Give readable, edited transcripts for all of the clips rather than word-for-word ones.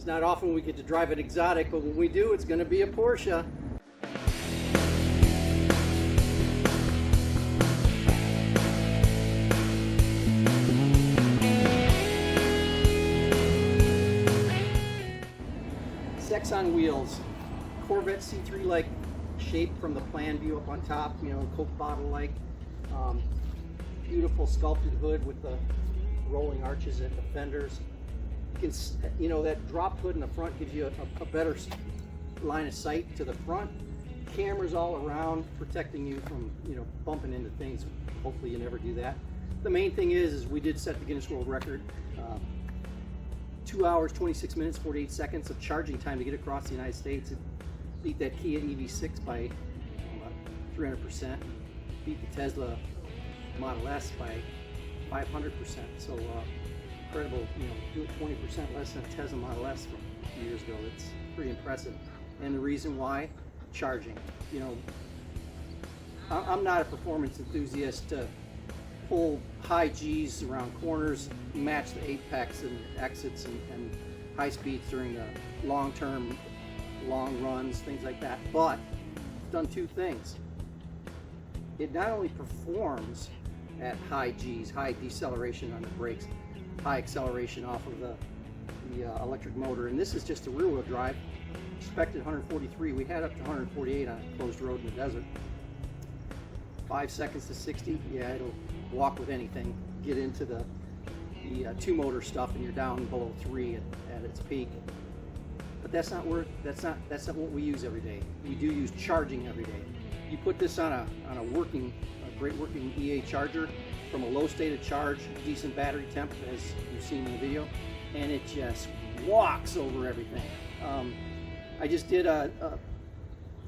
It's not often we get to drive an exotic, but when we do, it's going to be a Porsche. Sex on wheels, Corvette C3-like shape from the plan view up on top, you know, Coke bottle-like. Beautiful sculpted hood with the rolling arches at the fenders. You can, you know, that drop hood in the front gives you a better line of sight to the front. Cameras all around protecting you from, you know, bumping into things. Hopefully you never do that. The main thing is we did set the Guinness World Record. 2 hours, 26 minutes, 48 seconds of charging time to get across the United States. It beat that Kia EV6 by about 300%. Beat the Tesla Model S by 500%. So incredible, you know, do it 20% less than a Tesla Model S from a few years ago. It's pretty impressive. And the reason why? Charging. You know, I'm not a performance enthusiast to pull high G's around corners, match the apex and exits and high speeds during the long-term, long runs, things like that. But it's done two things. It not only performs at high G's, high deceleration on the brakes, high acceleration off of the electric motor, and this is just a rear-wheel drive. Expected 143. We had up to 148 on a closed road in the desert. 5 seconds to 60. Yeah, it'll walk with anything. Get into the two-motor stuff, and you're down below 3 at its peak. But that's not what we use every day. We do use charging every day. You put this on a great working EA charger from a low state of charge, decent battery temp, as you've seen in the video, and it just walks over everything. I just did a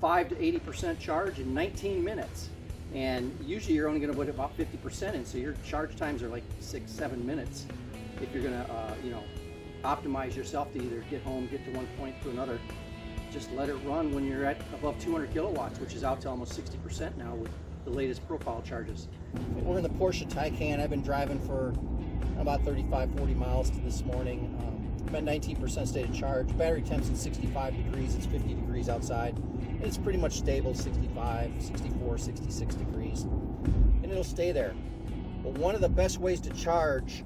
5 to 80% charge in 19 minutes. And usually you're only going to put about 50% in, so your charge times are like 6-7 minutes. If you're going to, you know, optimize yourself to either get home, get to one point to another, just let it run when you're at above 200 kilowatts, which is out to almost 60% now with the latest profile charges. We're in the Porsche Taycan. I've been driving for about 35-40 miles to this morning. I'm at 19% state of charge. Battery temp's at 65 degrees. It's 50 degrees outside. It's pretty much stable, 65, 64, 66 degrees, and it'll stay there. But one of the best ways to charge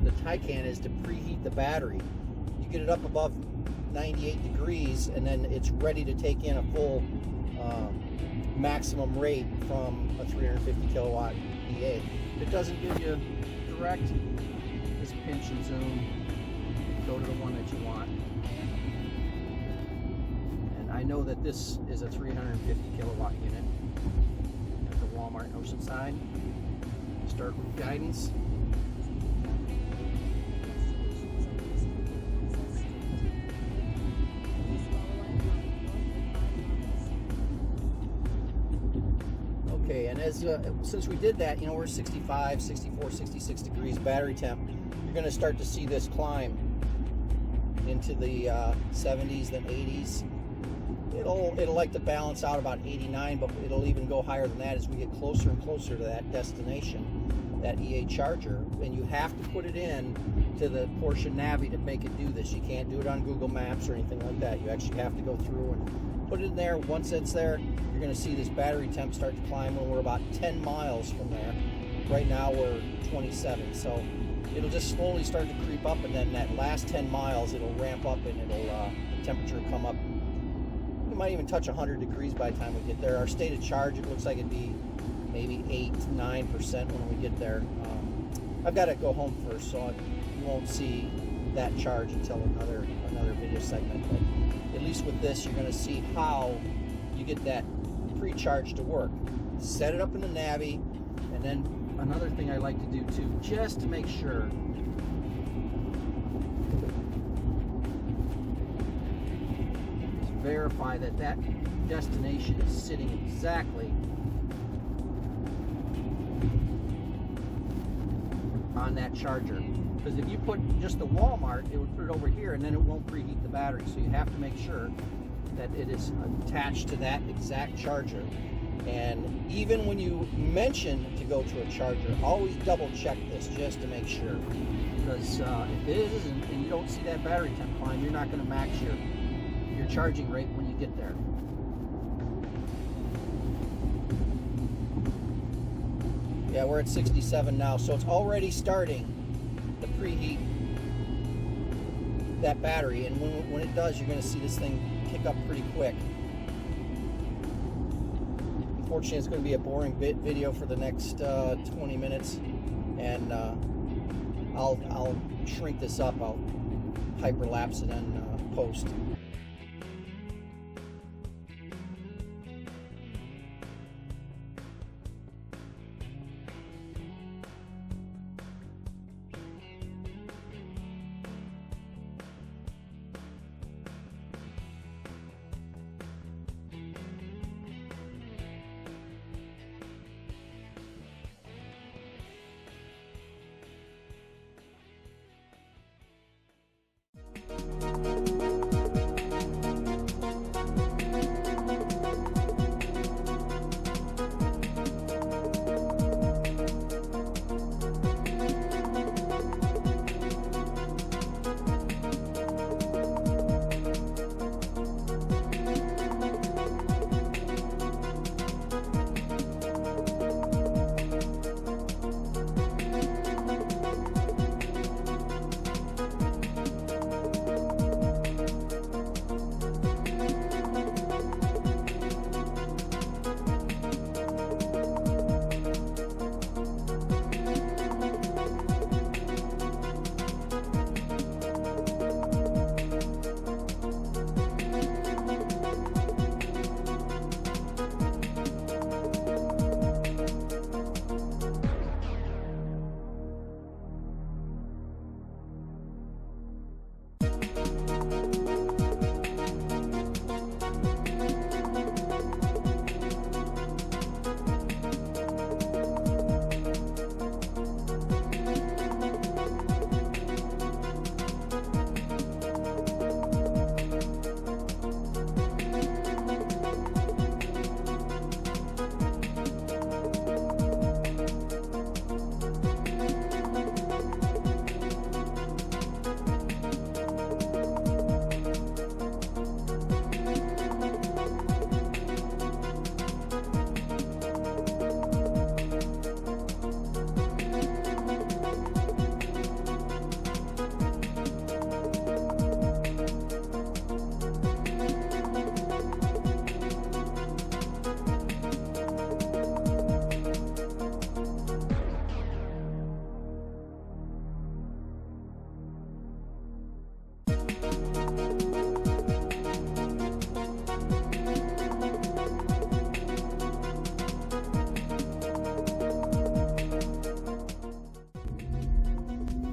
the Taycan is to preheat the battery. You get it up above 98 degrees, and then it's ready to take in a full maximum rate from a 350 kilowatt EA. If it doesn't give you direct, just pinch and zoom, go to the one that you want. I know that this is a 350 kilowatt unit at the Walmart in Oceanside. Start with guidance. Okay, and as since we did that, you know, we're 65, 64, 66 degrees battery temp. You're going to start to see this climb into the 70s, then 80s. It'll like to balance out about 89, but it'll even go higher than that as we get closer and closer to that destination, that EA charger. And you have to put it in to the Porsche Navi to make it do this. You can't do it on Google Maps or anything like that. You actually have to go through and put it in there. Once it's there, you're going to see this battery temp start to climb when we're about 10 miles from there. Right now we're 27, so it'll just slowly start to creep up, and then that last 10 miles it'll ramp up, and it'll the temperature will come up. We might even touch 100 degrees by the time we get there. Our state of charge, it looks like it'd be maybe 8-9% when we get there. I've got to go home first, so you won't see that charge until another video segment. But at least with this, you're going to see how you get that pre-charge to work. Set it up in the Navi, and then another thing I like to do too, just to make sure, is verify that that destination is sitting exactly on that charger. Because if you put just the Walmart, it would put it over here, and then it won't preheat the battery. So you have to make sure that it is attached to that exact charger. And even when you mention to go to a charger, always double check this just to make sure. because if it is and you don't see that battery temp climb, you're not going to max your charging rate when you get there. Yeah, we're at 67 now, so it's already starting to preheat that battery, and when it does, you're going to see this thing kick up pretty quick. Unfortunately, it's going to be a boring video for the next 20 minutes, and I'll shrink this up. I'll hyperlapse it in post.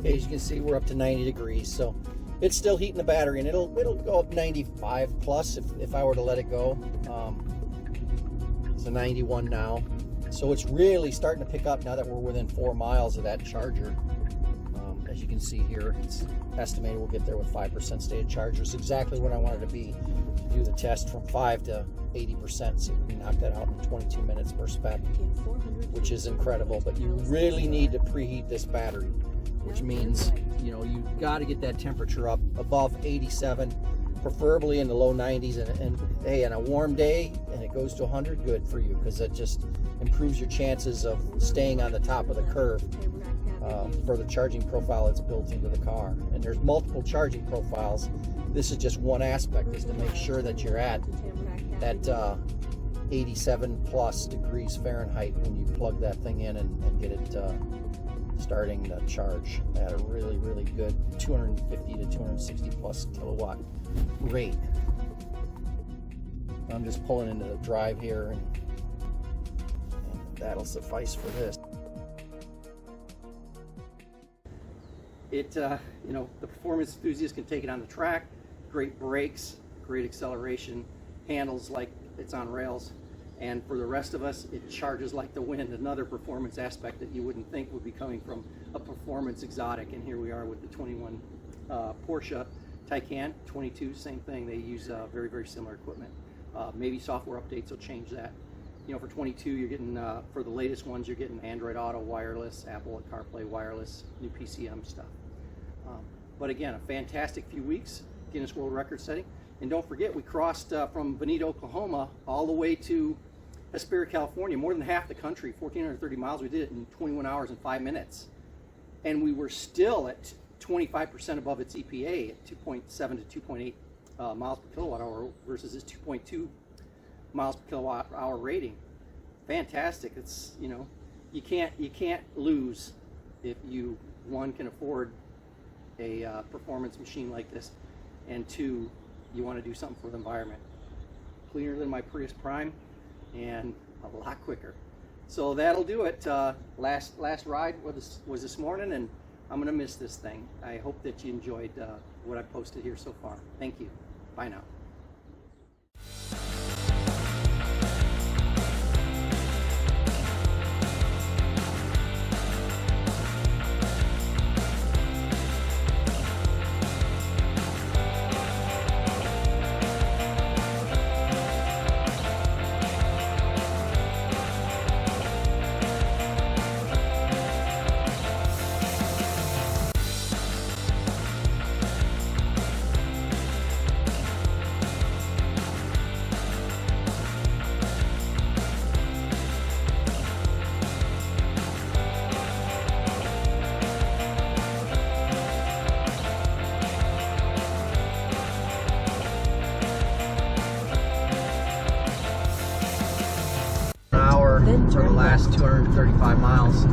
As you can see, we're up to 90 degrees, so it's still heating the battery, and it'll go up 95 plus if I were to let it go. It's a 91 now, so it's really starting to pick up now that we're within 4 miles of that charger. As you can see here, it's estimated we'll get there with 5% stated charger. It's exactly what I wanted to be to do the test from 5 to 80%. See if we can knock that out in 22 minutes per spec, which is incredible. But you really need to preheat this battery, which means, you know, you got to get that temperature up above 87, preferably in the low 90s. And hey, on a warm day and it goes to 100, good for you, because it just improves your chances of staying on the top of the curve for the charging profile that's built into the car. And there's multiple charging profiles. This is just one aspect, is to make sure that you're at that 87 plus degrees Fahrenheit when you plug that thing in and get it starting to charge at a really, really good 250 to 260 plus kilowatt rate. I'm just pulling into the drive here, and that'll suffice for this. It, you know, the performance enthusiast can take it on the track. Great brakes, great acceleration, handles like it's on rails. And for the rest of us, it charges like the wind, another performance aspect that you wouldn't think would be coming from a performance exotic. And here we are with the 21 Porsche Taycan, 22, same thing. They use very, very similar equipment. Maybe software updates will change that. You know, for 22, you're getting, for the latest ones, you're getting Android Auto wireless, Apple CarPlay wireless, new PCM stuff. But again, a fantastic few weeks, Guinness World Record setting. And don't forget, we crossed from Vinita, Oklahoma, all the way to Hesperia, California, more than half the country, 1,430 miles. We did it in 21 hours and 5 minutes. And we were still at 25% above its EPA at 2.7 to 2.8 miles per kilowatt hour versus its 2.2 miles per kilowatt hour rating. Fantastic. It's, you know, you can't lose if you, one, can afford a performance machine like this, and two, you want to do something for the environment. Cleaner than my Prius Prime and a lot quicker. So that'll do it. Last ride was this morning, and I'm gonna miss this thing. I hope that you enjoyed what I posted here so far. Thank you. Bye now. For the last 235 miles.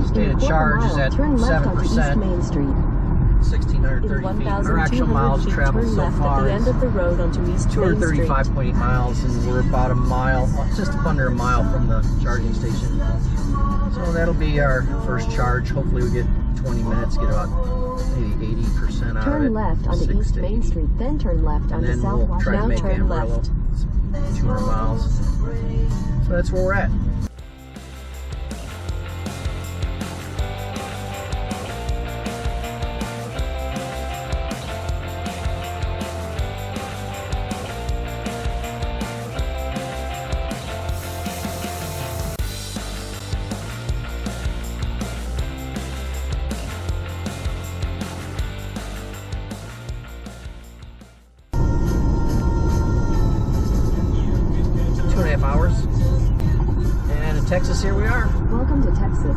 Stated charge is at 7%. 1,630 feet. Our actual miles traveled so far is 235.8 miles, and we're about a mile, just under a mile from the charging station. So that'll be our first charge. Hopefully we get 20 minutes, get about maybe 80% out of it. Turn left onto East Main Street, then turn left onto South Washington. Now turn left. 200 miles. So that's where we're at. Hours. And in Texas, here we are. Welcome to Texas.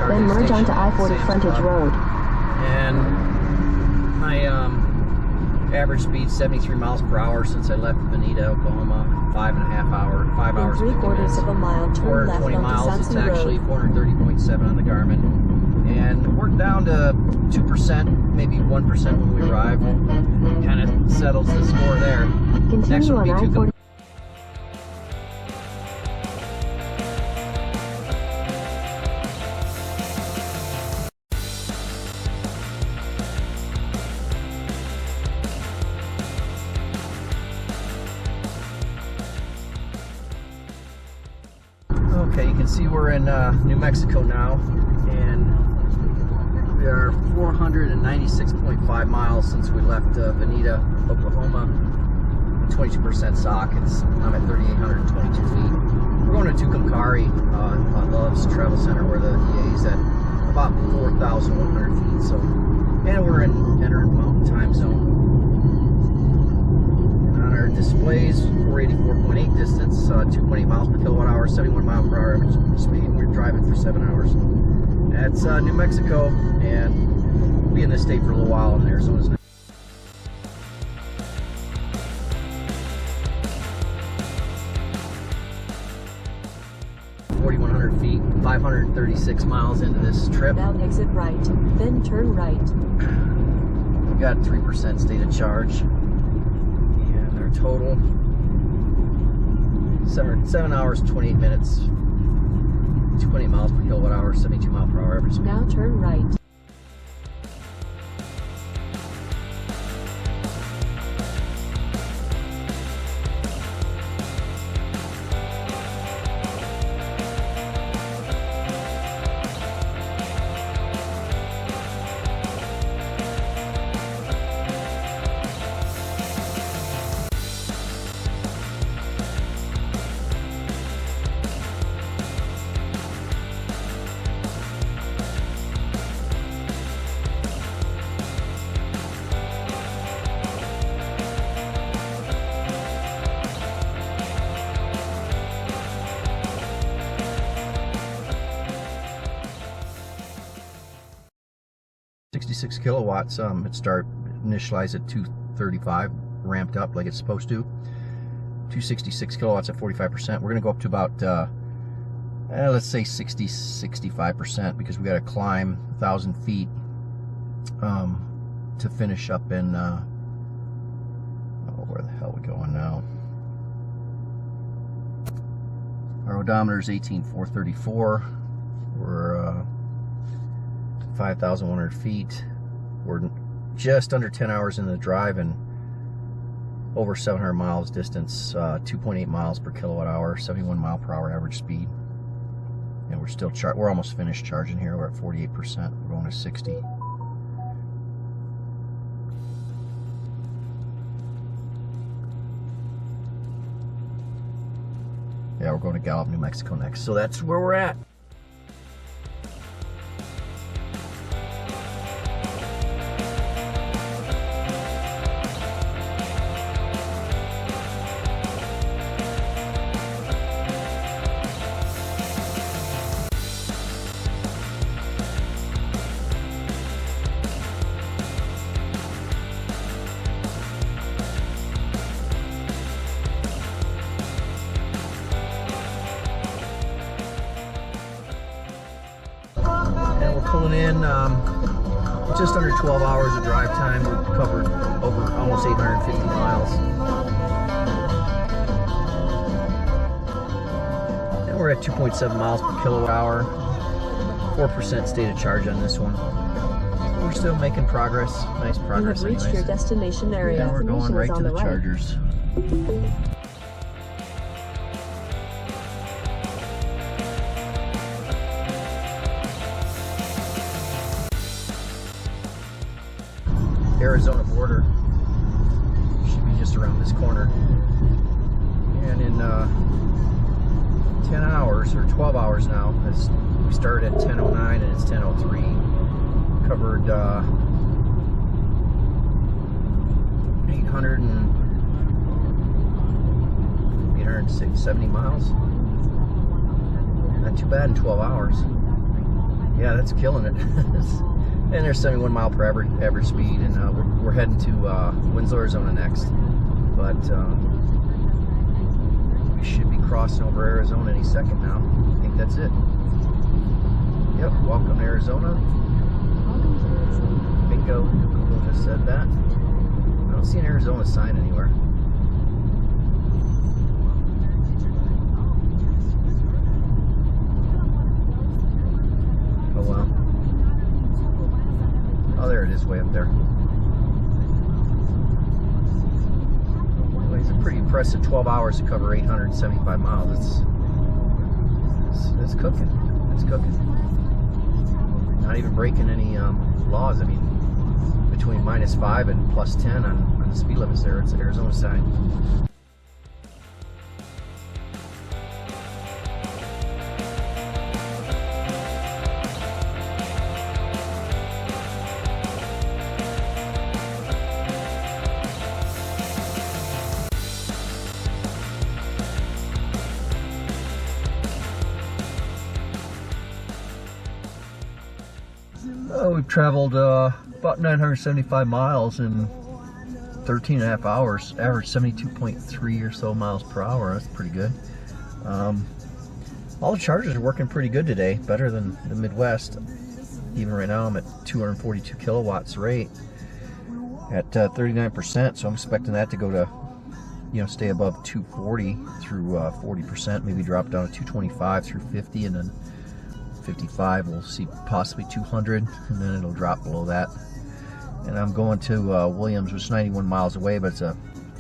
Then merge onto I-40 frontage road. And my average speed 73 miles per hour since I left Vinita, Oklahoma. 5 hours. 3/4 of a mile. Turn left 420 onto miles. It's Sunset actually Road. 430.7 on the Garmin, and we're down to 2%, maybe 1% when we arrive. Kind of settles the score there. Continue Next will be on to I-40. Okay, you can see we're in New Mexico now, and we are 496.5 miles since we left Vinita, Oklahoma. 22% sock. I'm at 3,822 feet. We're going to Tucumcari, Love's Travel Center, where the EA is at about 4,100 feet. So, and we're entering Mountain Time Zone. On our displays, 484.8 distance, 2.8 miles per kilowatt hour, 71 mile per hour average speed. We're driving for 7 hours. That's New Mexico, and we'll be in this state for a little while, and Arizona's next. Feet, 536 miles into this trip. Now exit right, then turn right. We've got 3% state of charge, and our total 7 hours 28 minutes, 2.8 miles per kilowatt hour, 72 mile per hour average speed. Now turn right. 266 kilowatts. It initialized at 235, ramped up like it's supposed to. 266 kilowatts at 45%. We're gonna go up to about let's say 65%, because we got to climb 1,000 feet to finish up in where the hell are we going now? Our odometer is 18,434. We're 5,100 feet. We're just under 10 hours into the drive and over 700 miles distance, 2.8 miles per kilowatt hour, 71 mile per hour average speed. And we're almost finished charging here. We're at 48%. We're going to 60. Yeah, we're going to Gallup, New Mexico next. So that's where we're at. Pulling in just under 12 hours of drive time. We've covered over almost 850 miles. And we're at 2.7 miles per kilowatt hour. 4% state of charge on this one. We're still making progress. Nice progress. You have reached your destination area. And we're going right to the chargers. Arizona border should be just around this corner, and in 10 hours or 12 hours now, we started at 10:09 and it's 10:03. Covered 870 miles. Not too bad in 12 hours. Yeah, that's killing it. And there's 71 mile per average speed, and we're heading to Winslow, Arizona next. But we should be crossing over Arizona any second now. I think that's it. Yep, welcome to Arizona. Bingo, Google just said that. I don't see an Arizona sign anywhere. Oh well. Oh, there it is, way up there. Well, it's a pretty impressive 12 hours to cover 875 miles. It's cooking. It's cooking. Not even breaking any laws. I mean, between -5 and +10 on the speed limits there. It's an Arizona sign. We've traveled about 975 miles in 13.5 hours, average 72.3 or so miles per hour. That's pretty good. All the chargers are working pretty good today, better than the Midwest. Even right now I'm at 242 kilowatts rate at 39%, so I'm expecting that to go to, stay above 240 through 40%, maybe drop down to 225 through 50, and then 55 we'll see possibly 200, and then it'll drop below that. And I'm going to Williams, which is 91 miles away, but it's a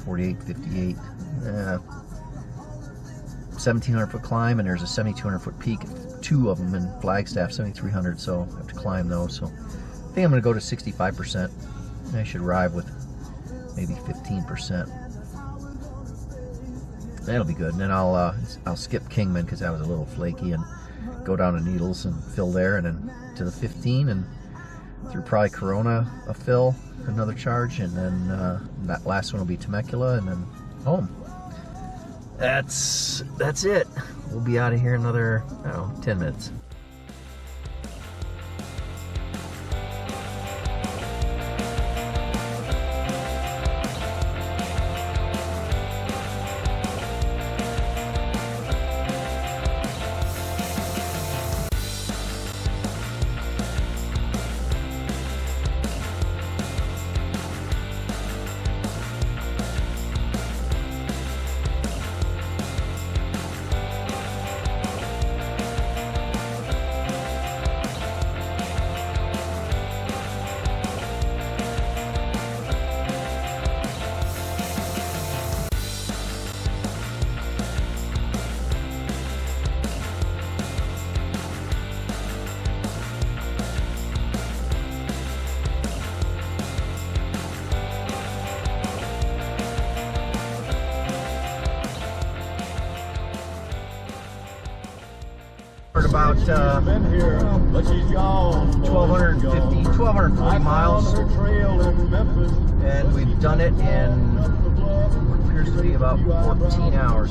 48-58 1,700 foot climb, and there's a 7,200 foot peak, two of them in Flagstaff, 7,300, so I have to climb those. So I think I'm going to go to 65%. I should arrive with maybe 15%. That'll be good. And then I'll skip Kingman because that was a little flaky, and go down to Needles and fill there, and then to the 15, and through probably Corona a fill, another charge, and then that last one will be Temecula, and then home. That's it. We'll be out of here in another, 10 minutes. about 1,240 miles, and we've done it in what appears to be about 14 hours.